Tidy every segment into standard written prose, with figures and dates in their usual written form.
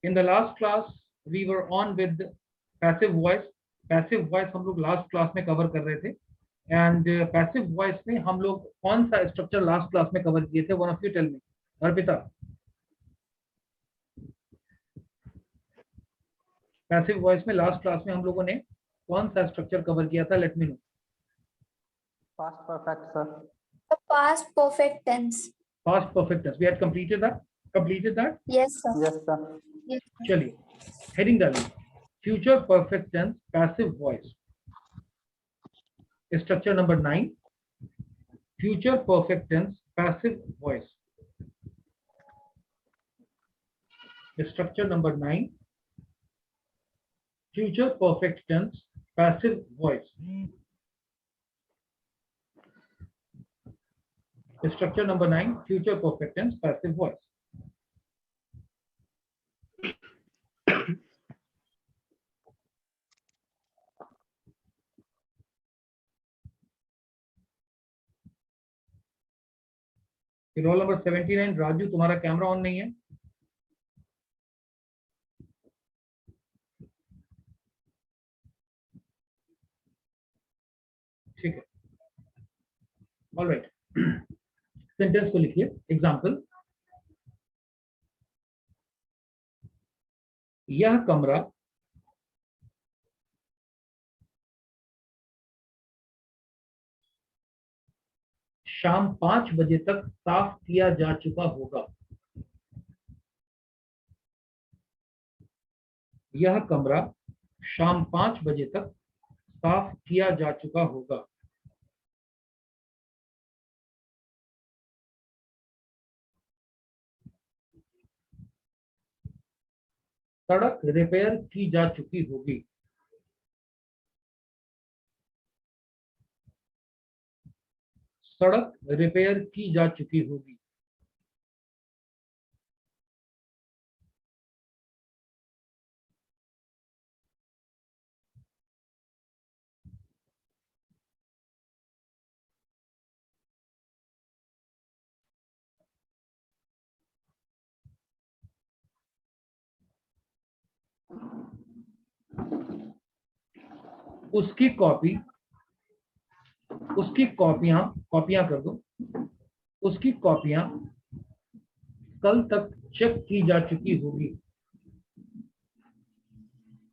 In the last class we were on with passive voice. Passive voice हम लोग last class में cover कर रहे थे एंड पैसिव वॉइस में हम लोग कौन सा स्ट्रक्चर लास्ट क्लास में कवर किए थे? One of you tell me. Arpita, passive voice में लास्ट क्लास में हम लोगों ने कौन सा स्ट्रक्चर कवर किया था? Let me know. Past perfect, sir. The past perfect tense. Past perfect tense. We had completed that. Yes, sir. Yes, sir. Yes. चलिए, हेडिंग डालिए। Future perfect tense passive voice, structure number 9। Future perfect tense passive voice, structure number 9। Future perfect tense passive voice, structure number 9। Future perfect tense passive voice. Roll number 79। Raju, तुम्हारा camera on नहीं है। ठीक है, alright. Sentence को लिखिए। Example, यह कमरा शाम 5 बजे तक साफ किया जा चुका होगा। यह कमरा शाम 5 बजे तक साफ किया जा चुका होगा। सड़क रिपेयर की जा चुकी होगी। सड़क रिपेयर की जा चुकी होगी। उसकी कॉपियां कर दो। उसकी कॉपियां कल तक चेक की जा चुकी होगी।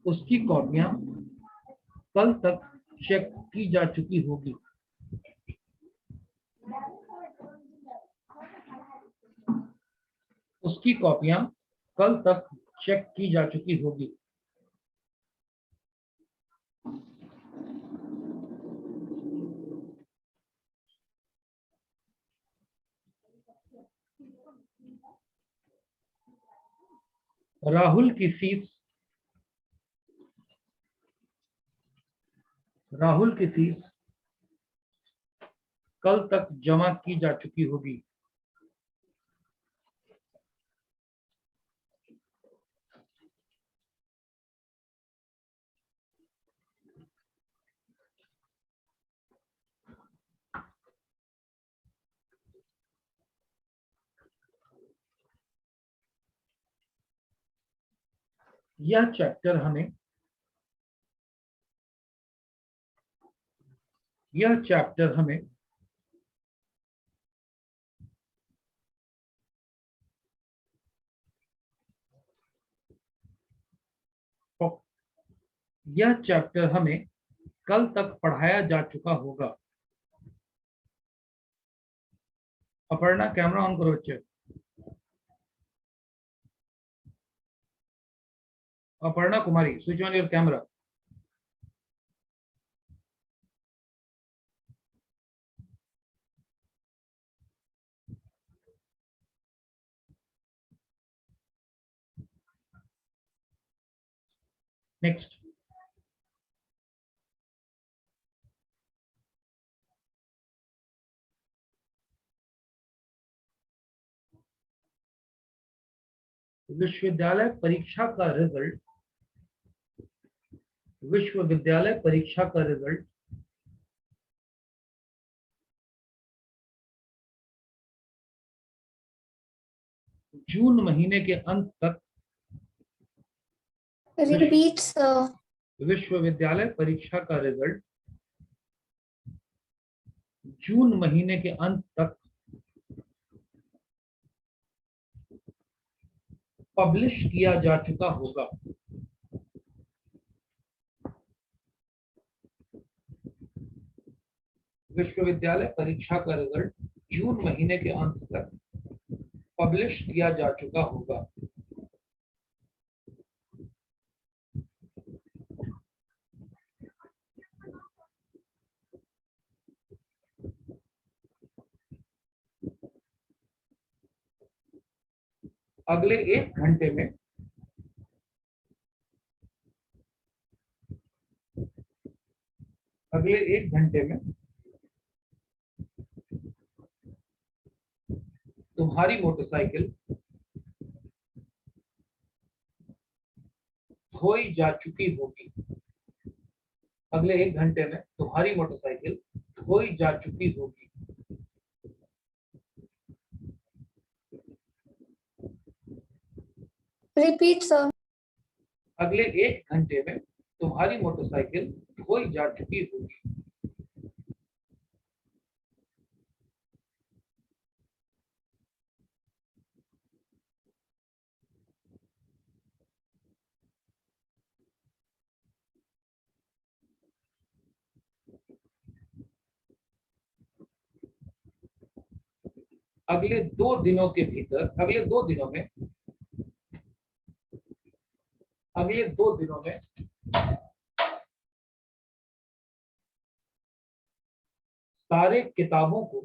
उसकी कॉपियां कल तक चेक की जा चुकी होगी। उसकी कॉपियां कल तक चेक की जा चुकी होगी। राहुल की फीस कल तक जमा की जा चुकी होगी। यह चैप्टर हमें कल तक पढ़ाया जा चुका होगा। अपर्णा, कैमरा ऑन करो बच्चे। Aparna Kumari, switch on your camera. Next, विश्वविद्यालय परीक्षा का रिजल्ट जून महीने के अंत तक Repeat, sir. विश्वविद्यालय परीक्षा का रिजल्ट जून महीने के अंत तक पब्लिश किया जा चुका होगा। विश्वविद्यालय परीक्षा का रिजल्ट जून महीने के अंत तक पब्लिश किया जा चुका होगा। अगले 1 घंटे में तुम्हारी मोटरसाइकिल धोई जा चुकी होगी। अगले 1 घंटे में तुम्हारी मोटरसाइकिल धोई जा चुकी होगी। Repeat, sir. अगले 1 घंटे में तुम्हारी मोटरसाइकिल धोई जा चुकी होगी। अगले 2 दिनों के भीतर, अगले 2 दिनों में सारे किताबों को,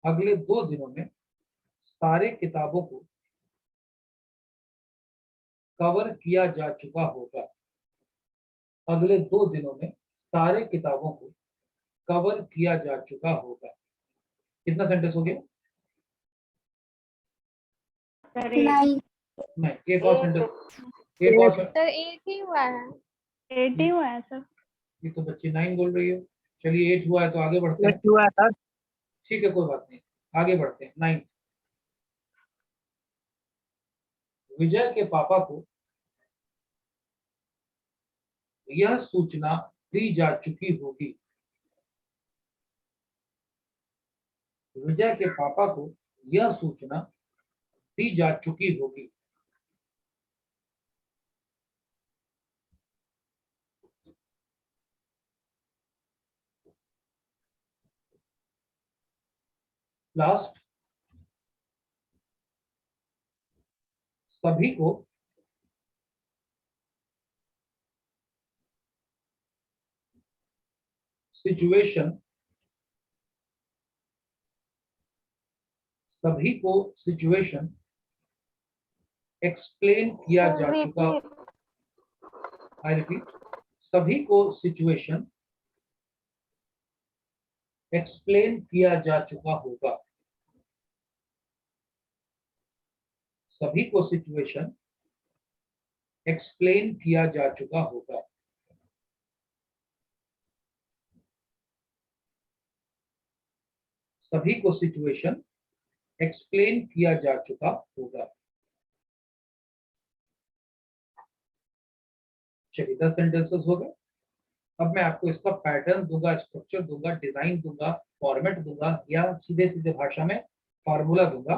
अगले 2 दिनों में सारे किताबों को कवर किया जा चुका होगा। अगले 2 दिनों में सारे किताबों को कवर किया जा चुका होगा। कितना सेंटेंस हो गया? Nine. नहीं, एक और सेंटेंस, एक और सेंटेंस। सर 8 ही हुआ है। 8 ही हुआ है सर। ये तो बच्चे 9 बोल रही है। चलिए 8 हुआ है तो आगे बढ़ते हैं। 8 हुआ है सर। ठीक है, कोई बात नहीं, आगे बढ़ते हैं। 9, विजय के पापा को यह सूचना दी जा चुकी होगी। विजय के पापा को यह सूचना दी जा चुकी होगी। लास्ट, सभी को सिचुएशन एक्सप्लेन किया जा चुका। आई रिपीट, सभी को सिचुएशन एक्सप्लेन किया जा चुका होगा। सभी को सिचुएशन एक्सप्लेन किया जा चुका होगा। सभी को सिचुएशन एक्सप्लेन किया जा चुका होगा। चलिए 10 सेंटेंसेस हो गए। अब मैं आपको इसका पैटर्न दूंगा, स्ट्रक्चर दूंगा, डिजाइन दूंगा, फॉर्मेट दूंगा, या सीधे सीधे भाषा में फार्मूला दूंगा।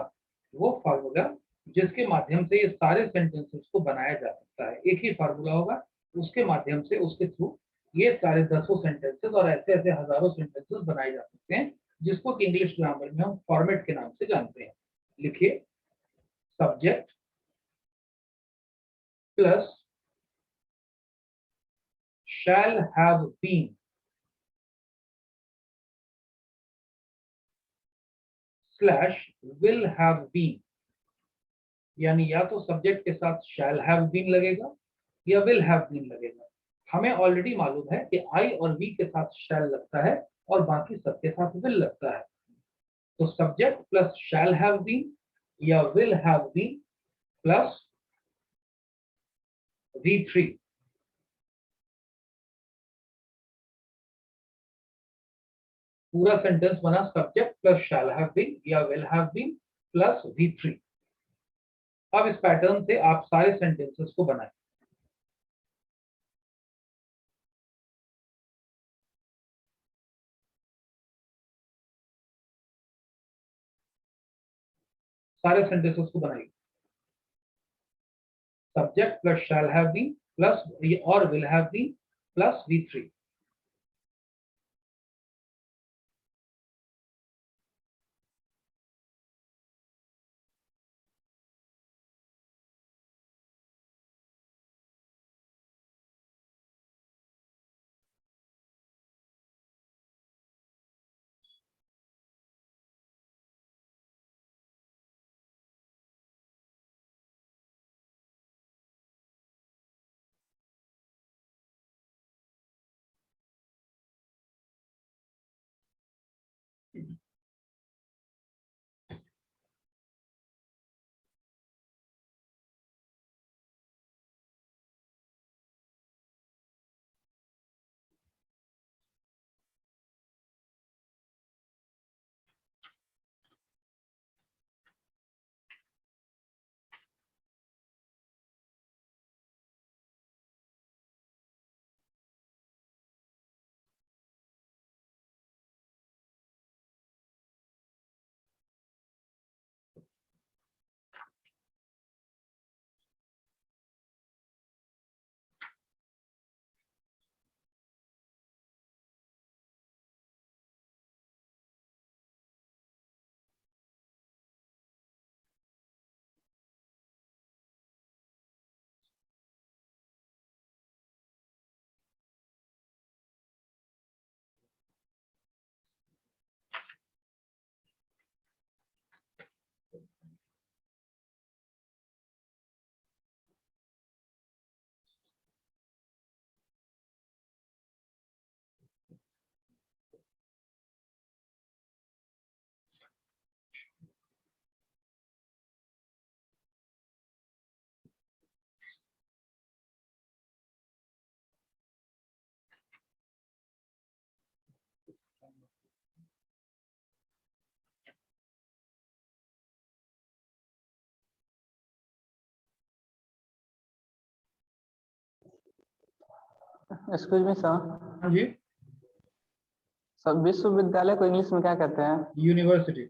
वो फार्मूला जिसके माध्यम से ये सारे सेंटेंसेस को बनाया जा सकता है। एक ही फार्मूला होगा, उसके माध्यम से, उसके थ्रू ये सारे 10 सेंटेंसेस और ऐसे ऐसे हजारों सेंटेंसेस बनाए जा सकते हैं, जिसको कि इंग्लिश ग्रामर में हम फॉर्मेट के नाम से जानते हैं। लिखिए, subject plus shall have been slash will have been, यानी या तो सब्जेक्ट के साथ shall have been लगेगा या will have been लगेगा। हमें ऑलरेडी मालूम है कि I और V के साथ shall लगता है और बाकी सबके साथ will लगता है। तो subject plus shall have been या will have been plus V3, पूरा सेंटेंस बना subject plus shall have been या will have been plus V3। अब इस पैटर्न से आप सारे सेंटेंसेस को बनाएं। सारे सेंटेंसेस को बनाइए। Subject plus shall have been plus और will have been plus V3। Excuse me sir, हाँ जी, सब विश्वविद्यालय को इंग्लिश में क्या कहते हैं? यूनिवर्सिटी।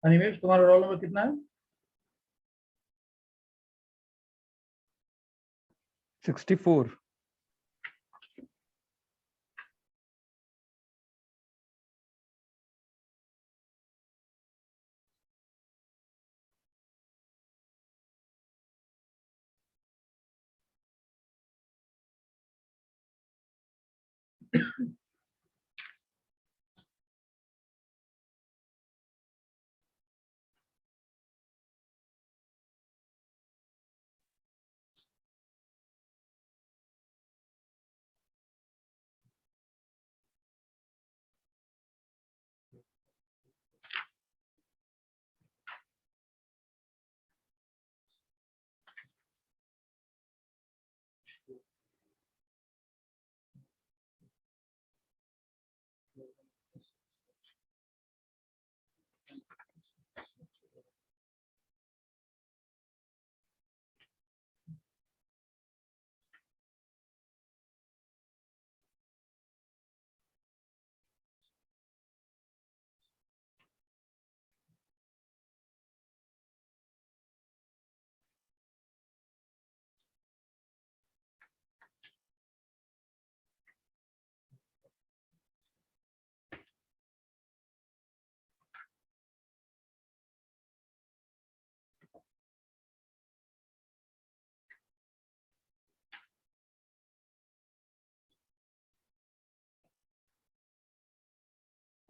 अनिमेश, तुम्हारा रोल नंबर कितना है? 64।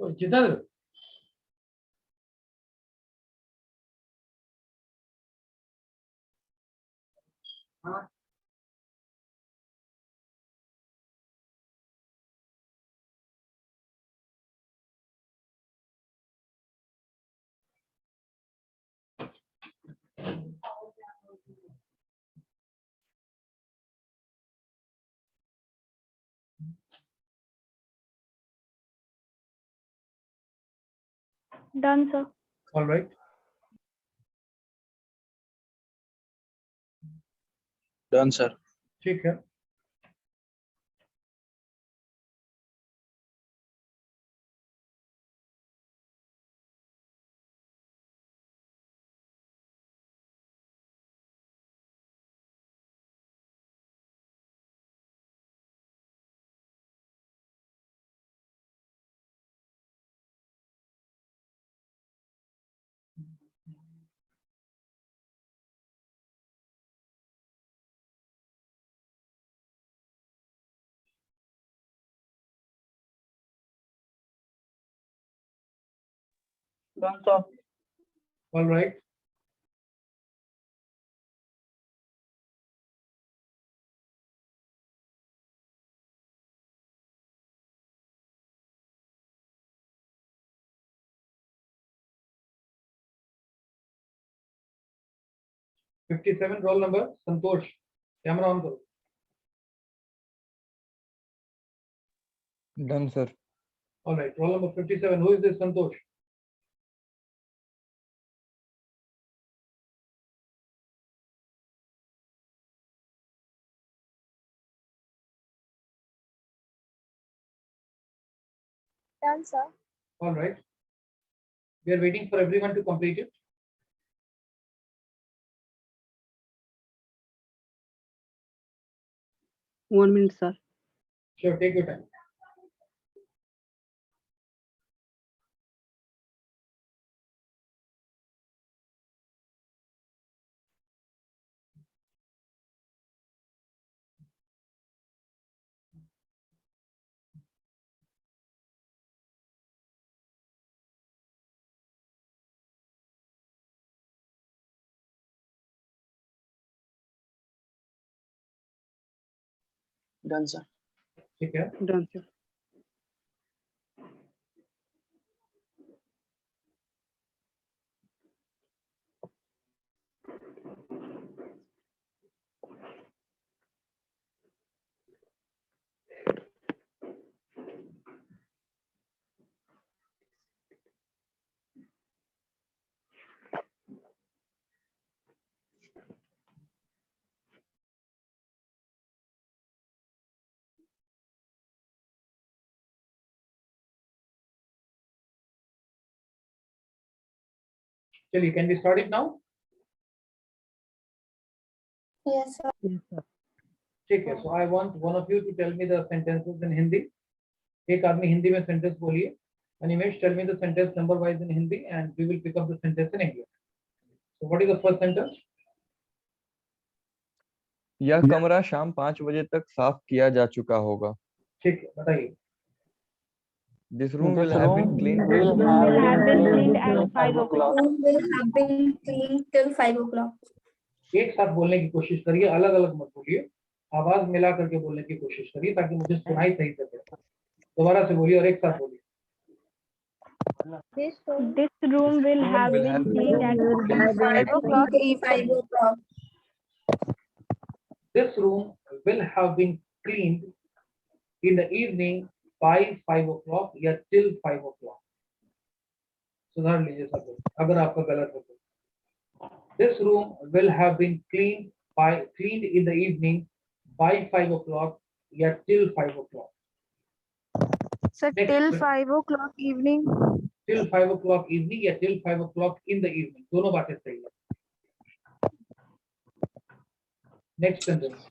तो जिधर हाँ Done, sir. All right Done, sir. ठीक है. Done, sir. All right. $57 roll number Santosh. Camera on करो. Done, sir. All right, roll number 57. Who is this Santosh? Done, sir. All right. We are waiting for everyone to complete it. One minute, sir. Sure, take your time. Done, sir. ठीक है. Done, sir. चलिए, can we start it now? Yes, sir. Yes, sir. ठीक है. So I want one of you to tell me the sentences in Hindi. एक आदमी हिंदी में sentence बोलिए. Animesh, tell me the sentence number wise in Hindi, and we will pick up the sentence in English. So what is the first sentence? यह कमरा शाम 5 बजे तक साफ किया जा चुका होगा. ठीक है, बताइए. This room will This have room been cleaned. will Room will have been cleaned till at 5 o'clock. Room will have been cleaned till 5 o'clock. एक साथ बोलने की कोशिश करिए, अलग अलग मत बोलिए. आवाज मिला करके बोलने की कोशिश करिए ताकि मुझे सुनाई सही से दे. दोबारा से बोलिए और एक साथ बोलिए. This room This room will have will been have cleaned at will have been 5 o'clock. till 5 o'clock. This room will have been cleaned in the evening by 5 o'clock या till 5 o'clock. सुधार लीजिए सब अगर आपका गलत है तो. This room will have been cleaned in the evening by 5 o'clock या till 5 o'clock. Sir, Next, till sir. 5 o'clock evening. Till 5 o'clock evening या till 5 o'clock in the evening. दोनों बातें सही है. Next sentence.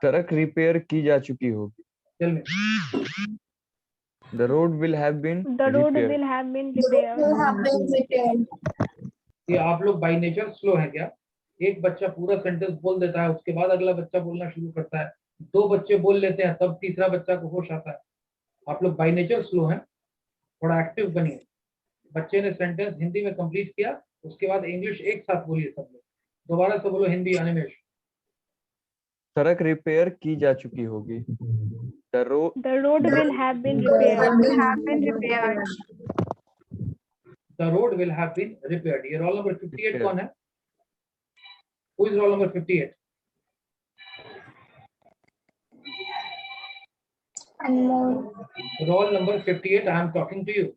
सड़क रिपेयर की जा चुकी होगी. Tell me. The road will have been The road repaired. will have been The room repaired. will have been repaired. ये आप लोग बाय नेचर स्लो है क्या? एक बच्चा पूरा सेंटेंस बोल देता है, उसके बाद अगला बच्चा बोलना शुरू करता है. दो बच्चे बोल लेते हैं, तब तीसरा बच्चा को होश आता है. आप लोग बाय नेचर स्लो हैं. थोड़ा एक्टिव बनिए। बच्चे ने सेंटेंस हिंदी में कंप्लीट किया, उसके बाद इंग्लिश एक साथ बोलिए सब लोग। दोबारा से बोलो हिंदी। अनिमेश। सड़क रिपेयर की जा चुकी होगी। The road The road will have been Will repaired. have been repaired. The road will have been repaired. ये रोल नंबर 58 Repaired. कौन है? Who is roll number 58? Anmol. Roll number 58, I am talking to you.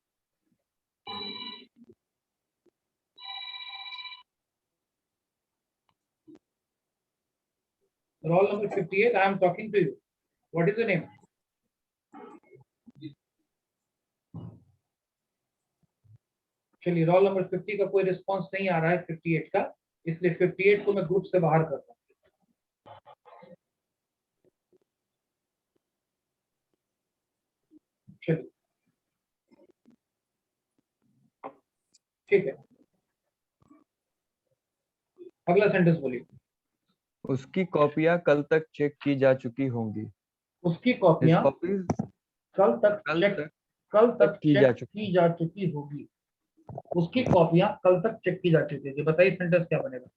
Roll number 58, I am talking to you. What is your name? चलिए, roll number 50 का कोई response नहीं आ रहा है 58 का, इसलिए 58 को मैं ग्रुप से बाहर करता हूँ। चलिए, ठीक है, अगला सेंटेंस बोलिए। उसकी कॉपियां कल तक चेक की जा चुकी होंगी। उसकी His कॉपियां copies कल तक की जा चेक की जा चुकी होगी। उसकी कॉपियां कल तक चेक की जा चुकी होगी। बताइए सेंटेंस क्या बनेगा?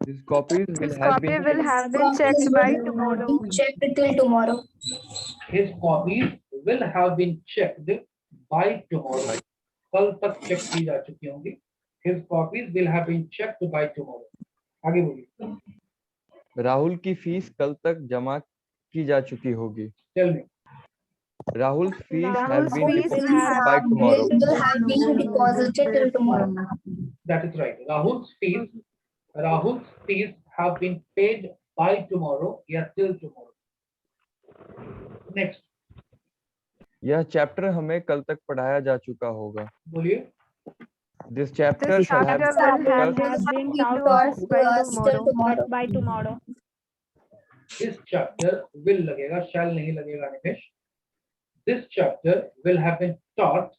His copies will His have copy been will have been checked by tomorrow. Checked till tomorrow. His copies will have been checked by tomorrow. कल तक चेक की जा चुकी होंगी। His copies will have been checked by tomorrow. आगे बोलिए। राहुल की fees कल तक जमा की जा चुकी होगी। Tell me. Rahul's fees have Rahul's been fees deposited will by have tomorrow. Will have been deposited till tomorrow. That is right. Rahul's fees have been paid by tomorrow. Yeah, till tomorrow. Next. यह chapter हमें कल तक पढ़ाया जा चुका होगा। बोलिए। This chapter This shall have chapter will have Will have been been taught taught to us by till tomorrow. by tomorrow. This chapter will लगेगा, shall नहीं लगेगा निमेश। This chapter will have been taught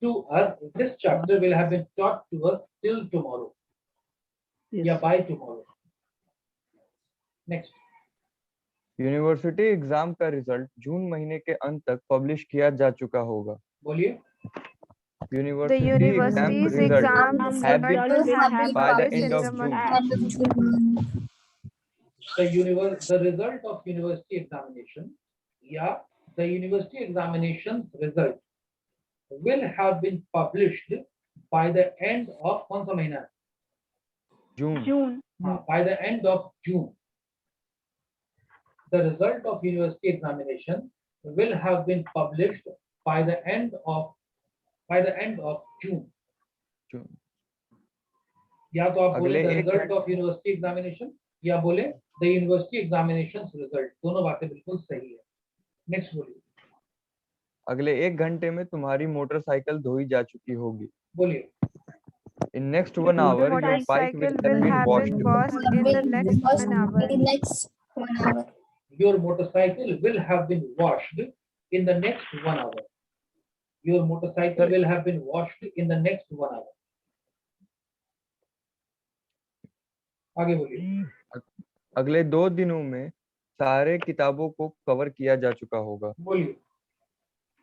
to us. This chapter will have been taught to us till tomorrow. Yeah, by tomorrow. Next. University exam का result जून महीने के अंत तक publish किया जा चुका होगा। बोलिए। The university exam university's result exams have been result will have been by the published end in of the June. month of June. The result of university examination, yeah, the university examination's result will have been published by the end of कौन सा महीना है? जून। June. By the end of June. The result of university examination will have been published by the end of June. जून। या तो आप बोले अगले the एक result of university examination या बोले the university examination's result, दोनों बातें बिल्कुल सही है। नेक्स्ट बोलिए। अगले 1 घंटे में तुम्हारी मोटरसाइकिल धोई जा चुकी होगी। बोलिए। In next 1 hour, The your bike will motorcycle have will been have washed. been washed in the next 1 hour. In the next 1 hour. Your motorcycle will have been washed in the next 1 hour. Your motorcycle will have been washed in the next 1 hour. आगे बोलिए। अगले 2 दिनों में सारे किताबों को cover किया जा चुका होगा। बोलिए।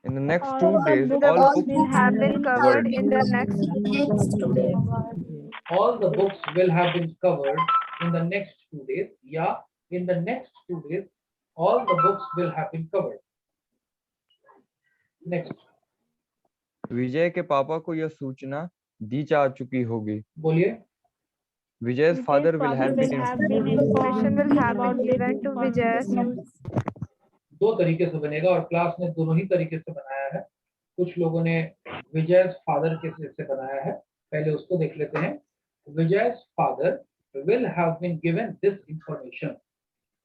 In the next All 2 the days, books all The books books have been covered in the next Next 2 days. All the books will have been covered in the next 2 days. Yeah, in the next 2 days, all the books will have been covered. Next. विजय के पापा को यह सूचना दी जा चुकी होगी। बोलिए। Vijay's father will have been informed. information will have been given to Vijay's दो तरीके से बनेगा और क्लास ने दोनों ही तरीके से बनाया है। कुछ लोगों ने विजय's फादर के से बनाया है, पहले उसको देख लेते हैं। Vijay's father will have been given this information,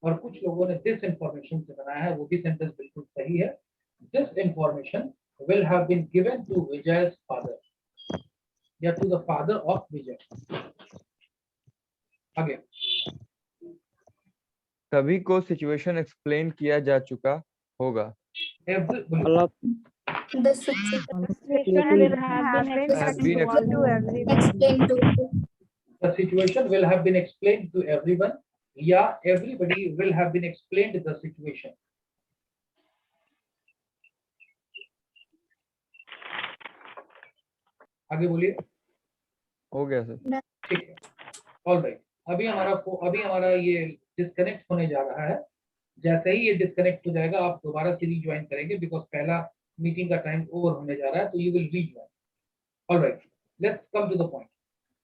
और कुछ लोगों ने this information से बनाया है, वो भी सेंटेंस बिल्कुल सही है। This information will have been given to Vijay's father, या to the father of Vijay. आगे। सभी को सिचुएशन एक्सप्लेन किया जा चुका होगा। The situation Situation will have have been been Have been explained to everyone. explained to The situation will have been explained to everyone. Yeah, everybody will have been explained the situation. आगे बोलिए। हो गया sir. ठीक है, all right. अभी हमारा ये disconnect होने जा रहा है। जैसे ही ये डिस्कनेक्ट हो जाएगा आप दोबारा से रीज्वाइन करेंगे, बिकॉज पहला मीटिंग का टाइम ओवर होने जा रहा है, तो you will rejoin. All right, let's come to the point.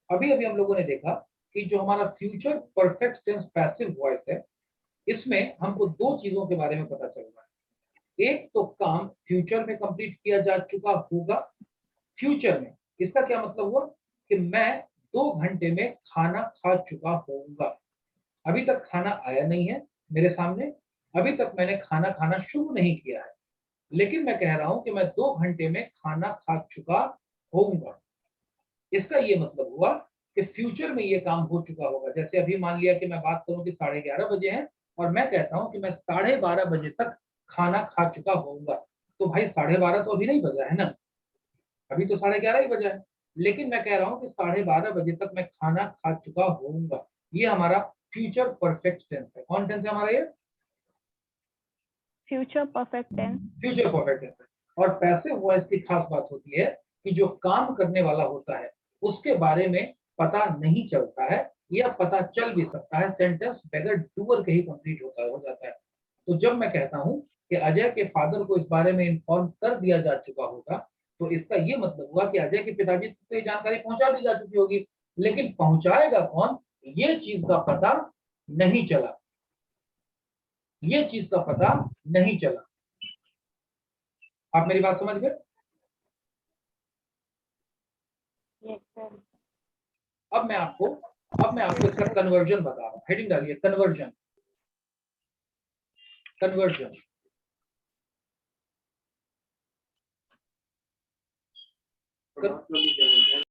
अभी हम लोगों ने देखा कि जो हमारा future perfect tense passive voice है, इसमें हमको दो चीजों के बारे में पता चल रहा है। एक तो काम फ्यूचर में कंप्लीट किया जा चुका होगा। फ्यूचर में इसका क्या मतलब हुआ कि मैं 2 घंटे में खाना खा चुका होऊंगा। अभी तक खाना आया नहीं है मेरे सामने, अभी तक मैंने खाना खाना शुरू नहीं किया है, लेकिन मैं कह रहा हूं कि मैं 2 घंटे में खाना खा चुका होऊंगा। इसका ये मतलब हुआ कि फ्यूचर में ये काम हो चुका होगा। जैसे अभी मान लिया कि मैं बात करूं कि 11:30 बजे हैं और मैं कहता हूं कि मैं 12:30 बजे तक खाना खा चुका होऊंगा, तो भाई 12:30 तो अभी नहीं बजा है ना, अभी तो 11:30 ही बजा है, लेकिन मैं कह रहा हूं कि 12:30 बजे तक मैं खाना खा चुका होऊंगा। ये हमारा फ्यूचर परफेक्ट टेंस है। कौन टेंस है हमारा ये? Future perfect tense. Future perfect tense है। और पैसिव वॉइस की खास बात होती है कि जो काम करने वाला होता है उसके बारे में पता नहीं चलता है, या पता चल भी सकता है, सेंटेंस बगैर डूअर के ही कंप्लीट हो जाता है। तो जब मैं कहता हूं कि अजय के फादर को इस बारे में इन्फॉर्म कर दिया जा चुका होगा, तो इसका ये मतलब हुआ कि अजय के पिताजी को ये जानकारी पहुंचा दी जा चुकी होगी, लेकिन पहुंचाएगा कौन, ये चीज का पता नहीं चला, ये चीज का पता नहीं चला। आप मेरी बात समझ गए? अब मैं आपको इसका कन्वर्जन बता रहा हूं। हेडिंग डालिए, कन्वर्जन। कन्वर्जन